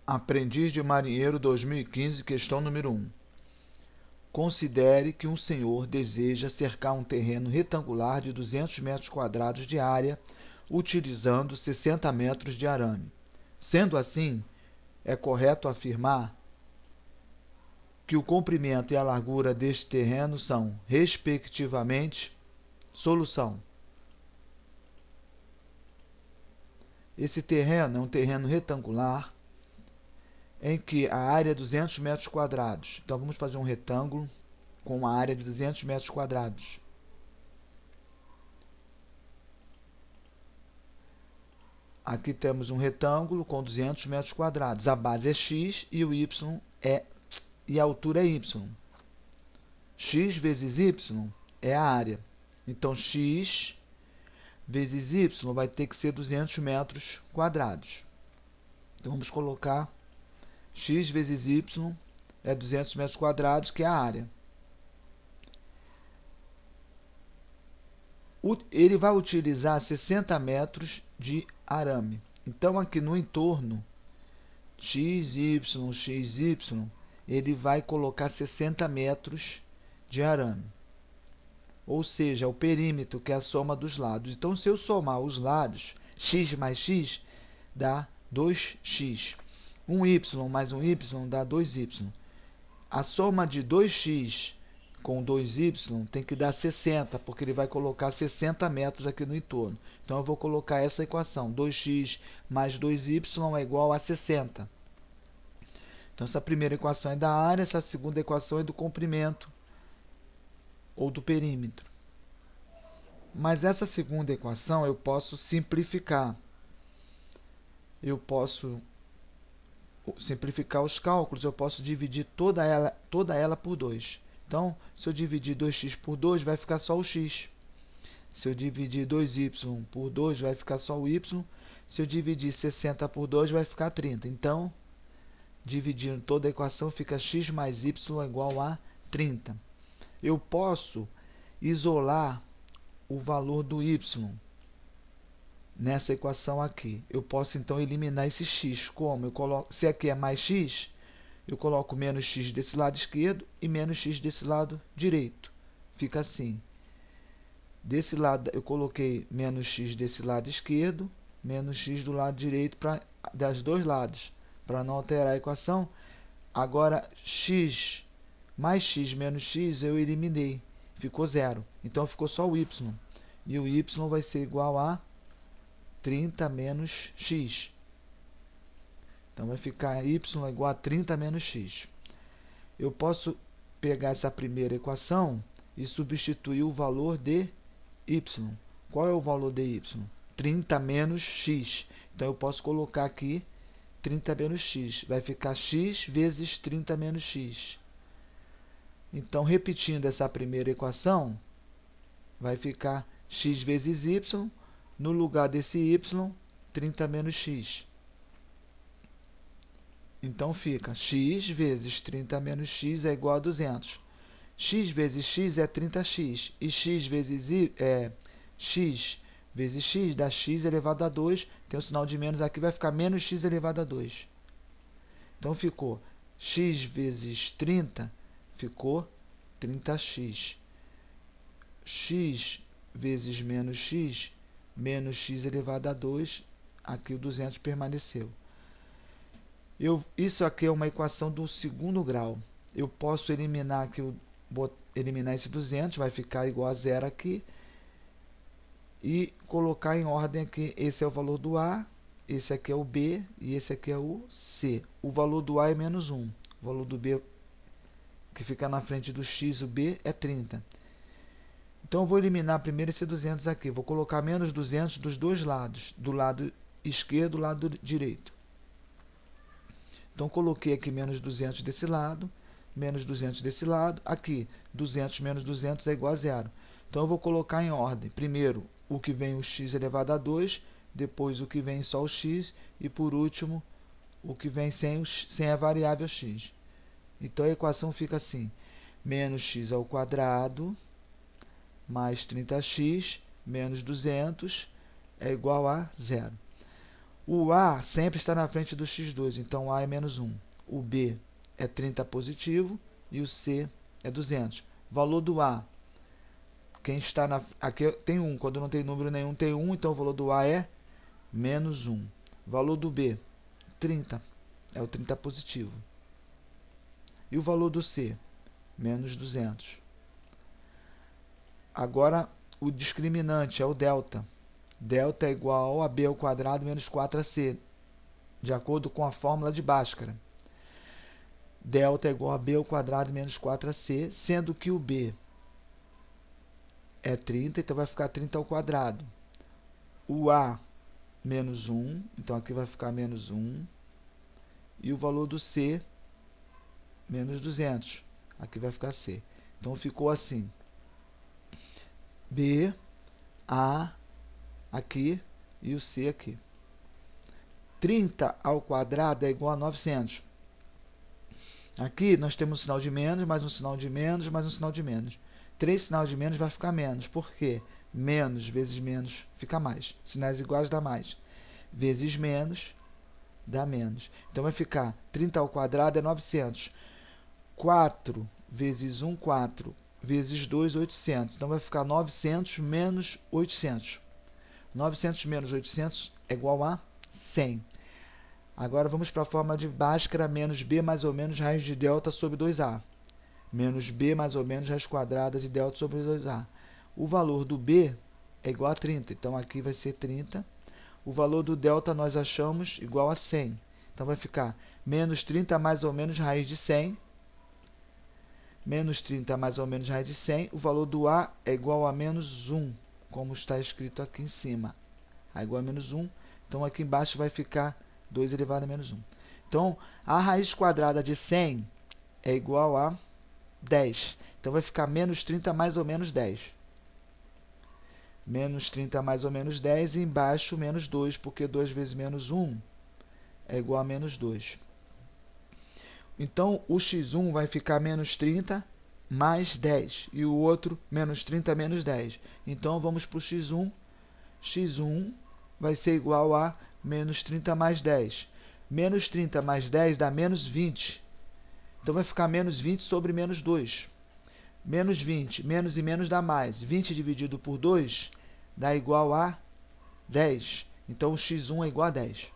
Aprendiz de Marinheiro 2015, questão número 1. Considere que um senhor deseja cercar um terreno retangular de 200 metros quadrados de área, utilizando 60 metros de arame. Sendo assim, é correto afirmar que o comprimento e a largura deste terreno são, respectivamente, solução. Esse terreno é um terreno retangular em que a área é 200 metros quadrados. Então, vamos fazer um retângulo com uma área de 200 metros quadrados. Aqui temos um retângulo com 200 metros quadrados. A base é x e o y e a altura é y. X vezes y é a área. Então, x vezes y vai ter que ser 200 metros quadrados. Então, vamos colocar x vezes y é 200 metros quadrados, que é a área. Ele vai utilizar 60 metros de arame. Então, aqui no entorno, x, y, ele vai colocar 60 metros de arame. Ou seja, o perímetro, que é a soma dos lados. Então, se eu somar os lados, x mais x dá 2x. 1y mais 1y dá 2y. A soma de 2x com 2y tem que dar 60, porque ele vai colocar 60 metros aqui no entorno. Então, eu vou colocar essa equação. 2x mais 2y é igual a 60. Então, essa primeira equação é da área, essa segunda equação é do comprimento, ou do perímetro. Mas essa segunda equação eu posso simplificar. Eu posso simplificar os cálculos, eu posso dividir toda ela por 2. Então, se eu dividir 2x por 2, vai ficar só o x. Se eu dividir 2y por 2, vai ficar só o y. Se eu dividir 60 por 2, vai ficar 30. Então, dividindo toda a equação, fica x mais y igual a 30. Eu posso isolar o valor do y nessa equação aqui. Eu posso, então, eliminar esse x. Como? Se aqui é mais x, eu coloco menos x desse lado esquerdo e menos x desse lado direito. Fica assim. Desse lado, eu coloquei menos x desse lado esquerdo, menos x do lado direito, dos dois lados, para não alterar a equação. Agora, x mais x menos x eu eliminei. Ficou zero. Então, ficou só o y. E o y vai ser igual a 30 menos x. Então, vai ficar y igual a 30 menos x. Eu posso pegar essa primeira equação e substituir o valor de y. Qual é o valor de y? 30 menos x. Então, eu posso colocar aqui 30 menos x. Vai ficar x vezes 30 menos x. Então, repetindo essa primeira equação, vai ficar x vezes y. No lugar desse y, 30 menos x. Então, fica x vezes 30 menos x é igual a 200. X vezes x é 30x. E x vezes x dá x elevado a 2. Tem um sinal de menos aqui, vai ficar menos x elevado a 2. Então, ficou x vezes 30, ficou 30x. X vezes menos x elevado a 2, aqui o 200 permaneceu. Isso aqui é uma equação do segundo grau. Eu posso eliminar aqui, eliminar esse 200, vai ficar igual a zero aqui. E colocar em ordem aqui, esse é o valor do A, esse aqui é o B e esse aqui é o C. O valor do A é menos 1. O valor do B, que fica na frente do x, o B, é 30. Então, eu vou eliminar primeiro esse 200 aqui. Vou colocar menos 200 dos dois lados, do lado esquerdo e do lado direito. Então, coloquei aqui menos 200 desse lado, menos 200 desse lado. Aqui, 200 menos 200 é igual a zero. Então, eu vou colocar em ordem. Primeiro, o que vem o x elevado a 2, depois o que vem só o x, e por último, o que vem sem a variável x. Então, a equação fica assim: menos x ao quadrado mais 30x menos 200 é igual a zero. O A sempre está na frente do x2, então o A é menos 1. O B é 30 positivo e o C é 200. Valor do A, quem está aqui tem 1, quando não tem número nenhum tem 1, então o valor do A é menos 1. Valor do B, 30, é o 30 positivo. E o valor do C, menos 200. Agora, o discriminante é o delta. Delta é igual a b ao quadrado menos 4ac, de acordo com a fórmula de Bhaskara. Delta é igual a b ao quadrado menos 4ac, sendo que o b é 30, então vai ficar 30 ao quadrado. O a, menos 1, então aqui vai ficar menos 1. E o valor do c, menos 200. Aqui vai ficar c. Então ficou assim. B, A, aqui, e o C aqui. 30 ao quadrado é igual a 900. Aqui nós temos um sinal de menos, mais um sinal de menos, mais um sinal de menos. 3 sinais de menos vai ficar menos. Por quê? Menos vezes menos fica mais. Sinais iguais dá mais. Vezes menos dá menos. Então vai ficar 30 ao quadrado é 900. 4 vezes 1, 4. Vezes 2, 800. Então vai ficar 900 menos 800. 900 menos 800 é igual a 100. Agora vamos para a fórmula de Bhaskara, menos b mais ou menos raiz de delta sobre 2a. Menos b mais ou menos raiz quadrada de delta sobre 2a. O valor do b é igual a 30, então aqui vai ser 30. O valor do delta nós achamos igual a 100. Então vai ficar menos 30 mais ou menos raiz de 100. Menos 30 mais ou menos raiz de 100. O valor do a é igual a menos 1, como está escrito aqui em cima. A é igual a menos 1. Então aqui embaixo vai ficar 2 elevado a menos 1. Então, a raiz quadrada de 100 é igual a 10. Então vai ficar menos 30 mais ou menos 10. Menos 30 mais ou menos 10 e embaixo menos 2, porque 2 vezes menos 1 é igual a menos 2. Então, o x1 vai ficar menos 30 mais 10 e o outro menos 30 menos 10. Então, vamos para o x1. x1 vai ser igual a menos 30 mais 10. Menos 30 mais 10 dá menos 20. Então, vai ficar menos 20 sobre menos 2. Menos 20, menos e menos dá mais. 20 dividido por 2 dá igual a 10. Então, o x1 é igual a 10.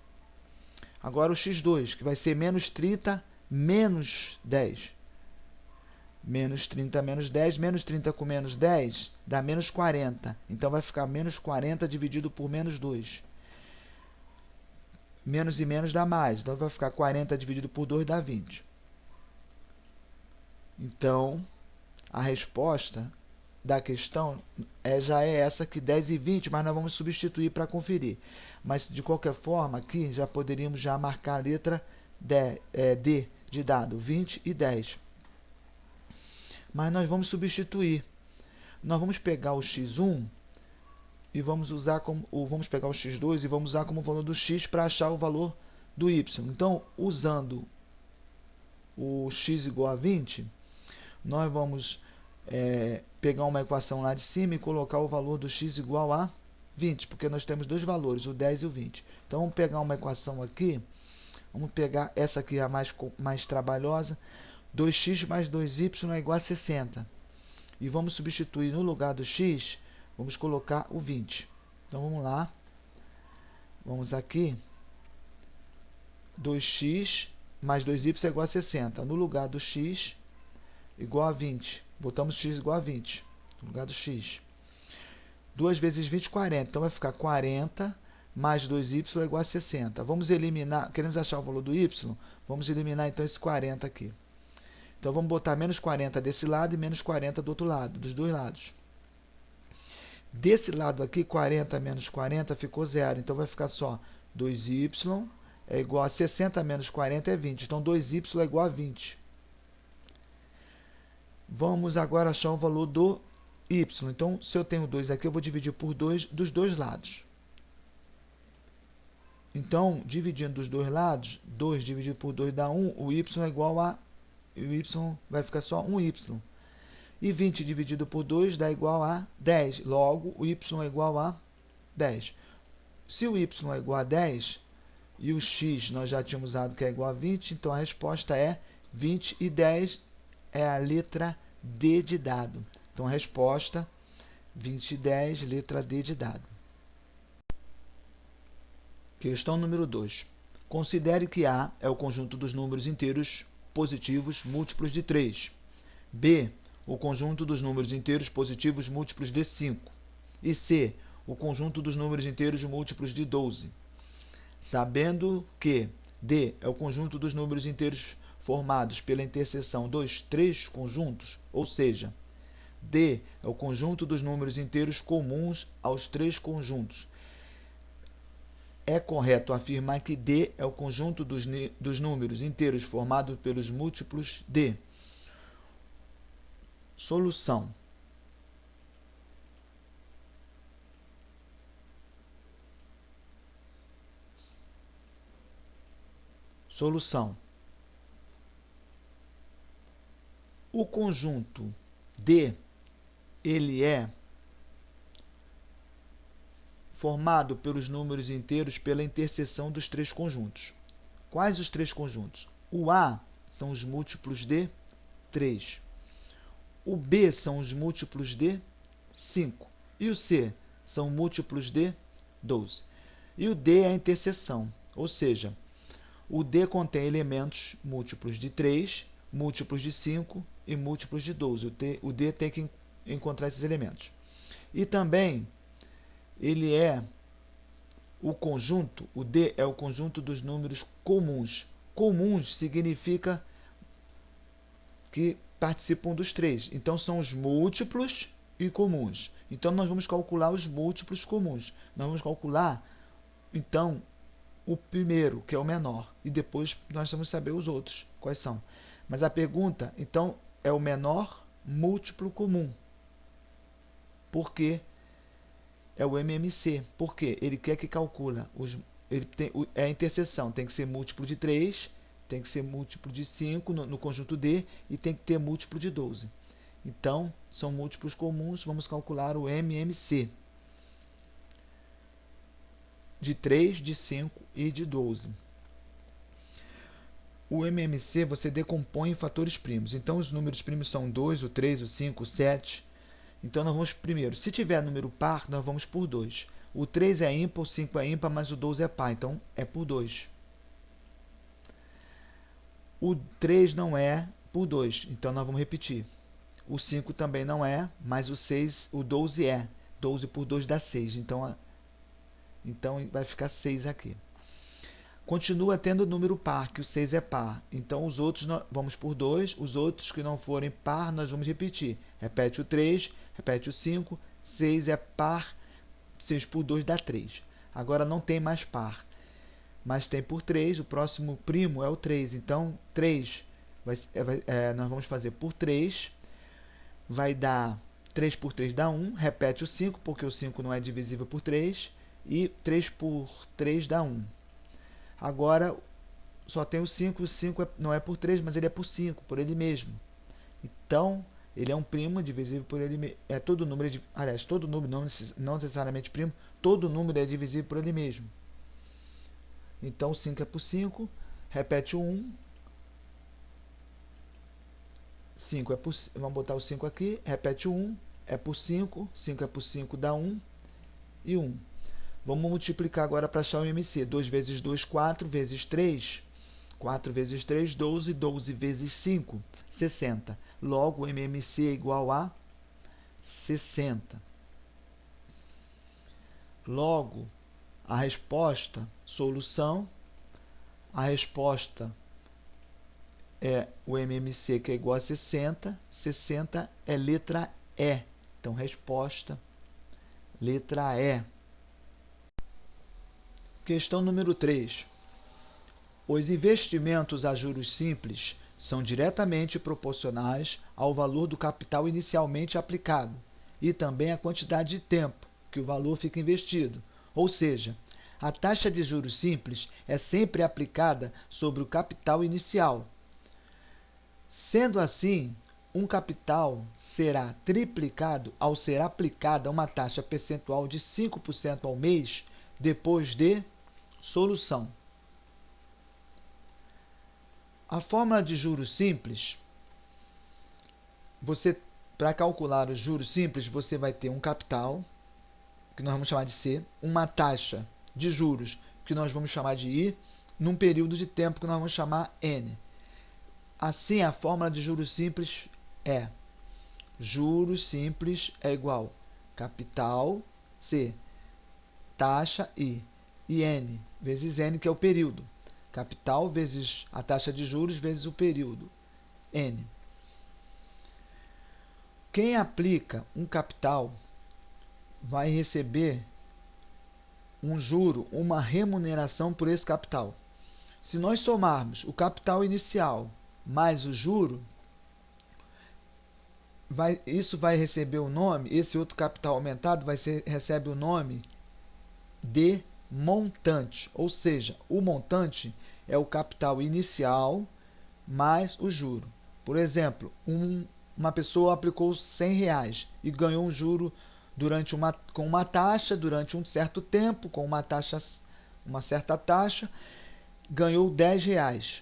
Agora, o x2, que vai ser menos 30 menos 10. Menos 30 menos 10. Menos 30 com menos 10 dá menos 40. Então, vai ficar menos 40 dividido por menos 2. Menos e menos dá mais. Então, vai ficar 40 dividido por 2 dá 20. Então, a resposta da questão já é essa aqui, 10 e 20, mas nós vamos substituir para conferir. Mas, de qualquer forma, aqui já poderíamos já marcar a letra D de dado, 20 e 10. Mas nós vamos substituir. Nós vamos pegar o x1 e vamos usar vamos pegar o x2 e vamos usar como valor do x para achar o valor do y. Então, usando o x igual a 20, nós vamos pegar uma equação lá de cima e colocar o valor do x igual a 20, porque nós temos dois valores, o 10 e o 20. Então, vamos pegar uma equação aqui, vamos pegar essa aqui, a mais trabalhosa, 2x mais 2y é igual a 60. E vamos substituir no lugar do x, vamos colocar o 20. Então, vamos lá, vamos aqui, 2x mais 2y é igual a 60. No lugar do x, igual a 20. Botamos x igual a 20, no lugar do x. 2 vezes 20, 40. Então, vai ficar 40 mais 2y é igual a 60. Vamos eliminar, queremos achar o valor do y, vamos eliminar então esse 40 aqui. Então, vamos botar menos 40 desse lado e menos 40 do outro lado, dos dois lados. Desse lado aqui, 40 menos 40 ficou 0. Então, vai ficar só 2y é igual a 60 menos 40 é 20. Então, 2y é igual a 20. Vamos agora achar o valor do y. Então, se eu tenho 2 aqui, eu vou dividir por 2 dos dois lados. Então, dividindo dos dois lados, 2 dividido por 2 dá 1, o y é igual a... o y vai ficar só 1y. E 20 dividido por 2 dá igual a 10. Logo, o y é igual a 10. Se o y é igual a 10, e o x nós já tínhamos usado que é igual a 20, então a resposta é 20 e 10 é a letra D de dado. Então a resposta 20 e 10, letra D de dado. Questão número 2. Considere que A é o conjunto dos números inteiros positivos múltiplos de 3. B, o conjunto dos números inteiros positivos múltiplos de 5. E C, o conjunto dos números inteiros múltiplos de 12. Sabendo que D é o conjunto dos números inteiros formados pela interseção dos três conjuntos, ou seja, D é o conjunto dos números inteiros comuns aos três conjuntos. É correto afirmar que D é o conjunto dos números inteiros formado pelos múltiplos de. Solução. Solução. O conjunto D, ele é formado pelos números inteiros pela interseção dos três conjuntos. Quais os três conjuntos? O A são os múltiplos de 3. O B são os múltiplos de 5. E o C são múltiplos de 12. E o D é a interseção, ou seja, o D contém elementos múltiplos de 3, múltiplos de 5 e múltiplos de 12. O D tem que encontrar esses elementos. E também ele é o conjunto, o D é o conjunto dos números comuns. Comuns significa que participam dos três. Então, são os múltiplos e comuns. Então, nós vamos calcular os múltiplos comuns. Nós vamos calcular, então, o primeiro, que é o menor. E depois nós vamos saber os outros, quais são. Mas a pergunta, então, é o menor múltiplo comum. Por quê? É o MMC. Por quê? Ele quer que calcula. É a interseção. Tem que ser múltiplo de 3, tem que ser múltiplo de 5 no conjunto D e tem que ter múltiplo de 12. Então, são múltiplos comuns. Vamos calcular o MMC. De 3, de 5 e de 12. O MMC você decompõe em fatores primos. Então, os números primos são 2, o 3, o 5, o 7. Então, nós vamos primeiro, se tiver número par, nós vamos por 2. O 3 é ímpar, o 5 é ímpar, mas o 12 é par, então é por 2. O 3 não é por 2, então nós vamos repetir. O 5 também não é, mas o 12 é. 12 por 2 dá 6, então vai ficar 6 aqui. Continua tendo o número par, que o 6 é par. Então, os outros nós vamos por 2. Os outros que não forem par, nós vamos repetir. Repete o 3, repete o 5. 6 é par, 6 por 2 dá 3. Agora, não tem mais par. Mas tem por 3, o próximo primo é o 3. Então, 3, nós vamos fazer por 3. Vai dar 3 por 3 dá 1. Repete o 5, porque o 5 não é divisível por 3. E 3 por 3 dá 1. Agora, só tem o 5 não é por 3, mas ele é por 5, por ele mesmo. Então, ele é um primo divisível por ele mesmo. Todo número, aliás, todo número, não necessariamente primo, todo número é divisível por ele mesmo. Então, 5 é por 5, repete o 1. 5 é por, vamos botar o 5 aqui, repete o 1, é por 5, 5 é por 5 dá 1 e 1. Vamos multiplicar agora para achar o MMC. 2 vezes 2, 4, vezes 3, 4 vezes 3, 12, 12 vezes 5, 60. Logo, o MMC é igual a 60. Logo, a resposta, solução, a resposta é o MMC, que é igual a 60. 60 é letra E. Então, resposta, letra E. Questão número 3. Os investimentos a juros simples são diretamente proporcionais ao valor do capital inicialmente aplicado e também à quantidade de tempo que o valor fica investido. Ou seja, a taxa de juros simples é sempre aplicada sobre o capital inicial. Sendo assim, um capital será triplicado ao ser aplicada uma taxa percentual de 5% ao mês depois de solução. A fórmula de juros simples, para calcular os juros simples, você vai ter um capital, que nós vamos chamar de C, uma taxa de juros, que nós vamos chamar de I, num período de tempo que nós vamos chamar N. Assim, a fórmula de juros simples é: juros simples é igual capital C, taxa I, e N vezes N, que é o período. Capital vezes a taxa de juros vezes o período, N. Quem aplica um capital vai receber um juro, uma remuneração por esse capital. Se nós somarmos o capital inicial mais o juro, isso vai receber o nome, esse outro capital aumentado recebe o nome de montante, ou seja, o montante é o capital inicial mais o juro. Por exemplo, uma pessoa aplicou R$100 e ganhou um juro com uma taxa durante um certo tempo, com uma certa taxa, ganhou R$10.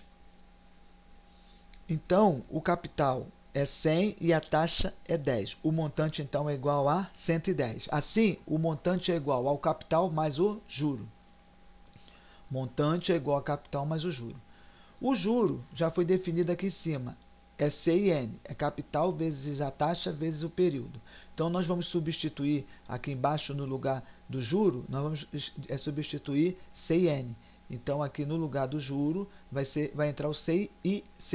Então, o capital é 100 e a taxa é 10. O montante, então, é igual a 110. Assim, o montante é igual ao capital mais o juro. Montante é igual a capital mais o juro. O juro já foi definido aqui em cima. É C e N. É capital vezes a taxa vezes o período. Então, nós vamos substituir aqui embaixo, no lugar do juro, nós vamos substituir C e N. Então, aqui no lugar do juro, vai entrar o C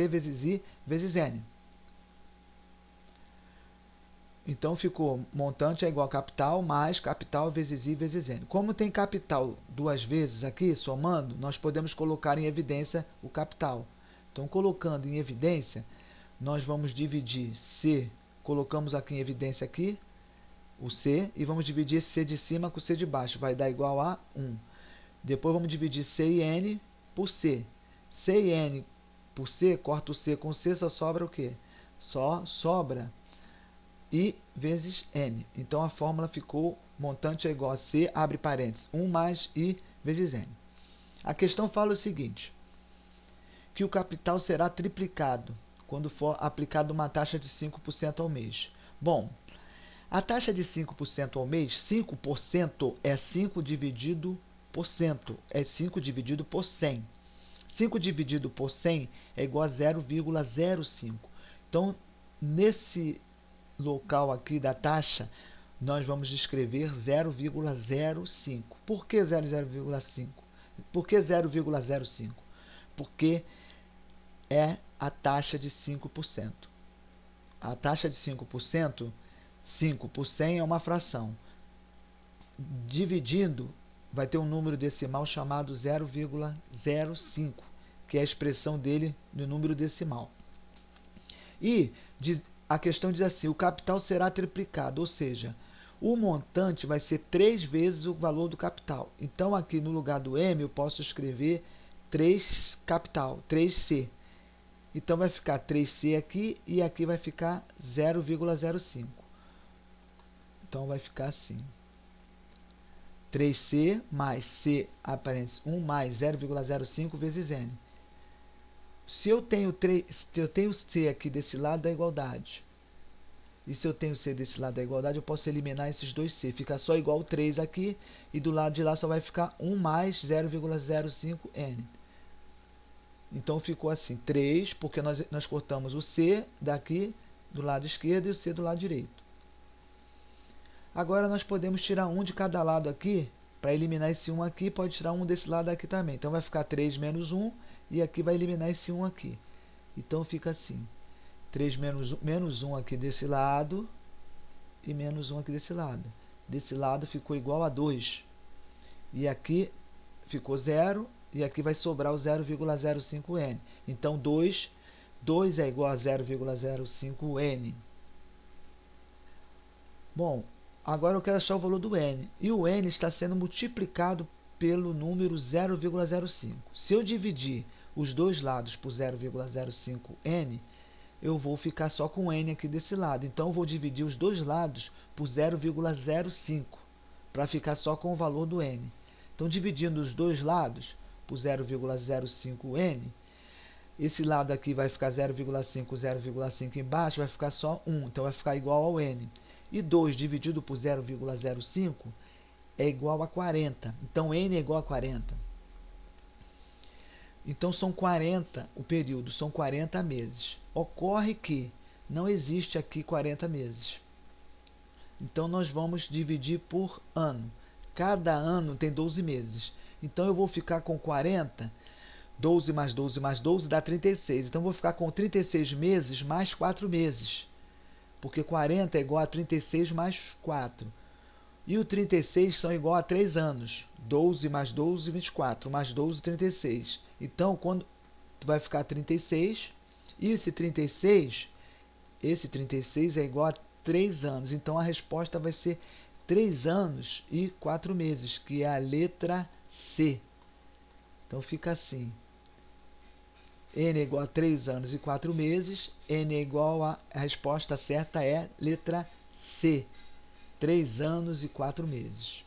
vezes I vezes N. Então, ficou montante é igual a capital mais capital vezes I vezes N. Como tem capital duas vezes aqui, somando, nós podemos colocar em evidência o capital. Então, colocando em evidência, nós vamos dividir C, colocamos aqui em evidência aqui, o C, e vamos dividir esse C de cima com o C de baixo, vai dar igual a 1. Depois vamos dividir C e N por C. C e N por C, corta o C com o C, só sobra o quê? Só sobra I vezes N. Então, a fórmula ficou montante é igual a C, abre parênteses, 1 mais I vezes N. A questão fala o seguinte, que o capital será triplicado quando for aplicada uma taxa de 5% ao mês. Bom, a taxa de 5% ao mês, 5% é 5 dividido por cento, é 5 dividido por 100. 5 dividido por 100 é igual a 0,05. Então, nesse local aqui da taxa, nós vamos escrever 0,05. Por que 0,05? Por que 0,05? Porque é a taxa de 5%. A taxa de 5%, 5 por 100 é uma fração. Dividindo, vai ter um número decimal chamado 0,05, que é a expressão dele no número decimal. E a questão diz assim, o capital será triplicado, ou seja, o montante vai ser 3 vezes o valor do capital. Então, aqui no lugar do M, eu posso escrever 3 capital, 3C. Então, vai ficar 3C aqui e aqui vai ficar 0,05. Então, vai ficar assim. 3C mais C, parênteses, 1 mais 0,05 vezes N. Se eu tenho C aqui desse lado da igualdade, e se eu tenho C desse lado da igualdade, eu posso eliminar esses dois C. Fica só igual 3 aqui, e do lado de lá só vai ficar 1 mais 0,05N. Então, ficou assim, 3, porque nós cortamos o C daqui do lado esquerdo e o C do lado direito. Agora, nós podemos tirar um de cada lado aqui, para eliminar esse 1 aqui, pode tirar um desse lado aqui também. Então, vai ficar 3 menos 1, e aqui vai eliminar esse 1 aqui. Então, fica assim, 3 menos 1 aqui desse lado, e menos 1 aqui desse lado. Desse lado ficou igual a 2. E aqui ficou 0, e aqui vai sobrar o 0,05N. Então, 2 é igual a 0,05N. Bom, agora eu quero achar o valor do N. E o N está sendo multiplicado pelo número 0,05. Se eu dividir os dois lados por 0,05N, eu vou ficar só com N aqui desse lado. Então, eu vou dividir os dois lados por 0,05, para ficar só com o valor do N. Então, dividindo os dois lados por 0,05N, Esse lado aqui vai ficar 0,5, 0,5 embaixo, vai ficar só 1. Então, vai ficar igual ao n. E 2 dividido por 0,05 é igual a 40. Então, n é igual a 40. Então, são 40, o período, são 40 meses. Ocorre que não existe aqui 40 meses. Então, nós vamos dividir por ano. Cada ano tem 12 meses. Então, eu vou ficar com 40, 12 mais 12 mais 12 dá 36. Então, eu vou ficar com 36 meses mais 4 meses. Porque 40 é igual a 36 mais 4. E o 36 são igual a 3 anos. 12 mais 12, 24. Mais 12, 36. Então, quando vai ficar 36, e esse 36 é igual a 3 anos. Então, a resposta vai ser 3 anos e 4 meses, que é a letra C. Então, fica assim. N é igual a 3 anos e 4 meses. N é igual a resposta certa é letra C. 3 anos e 4 meses.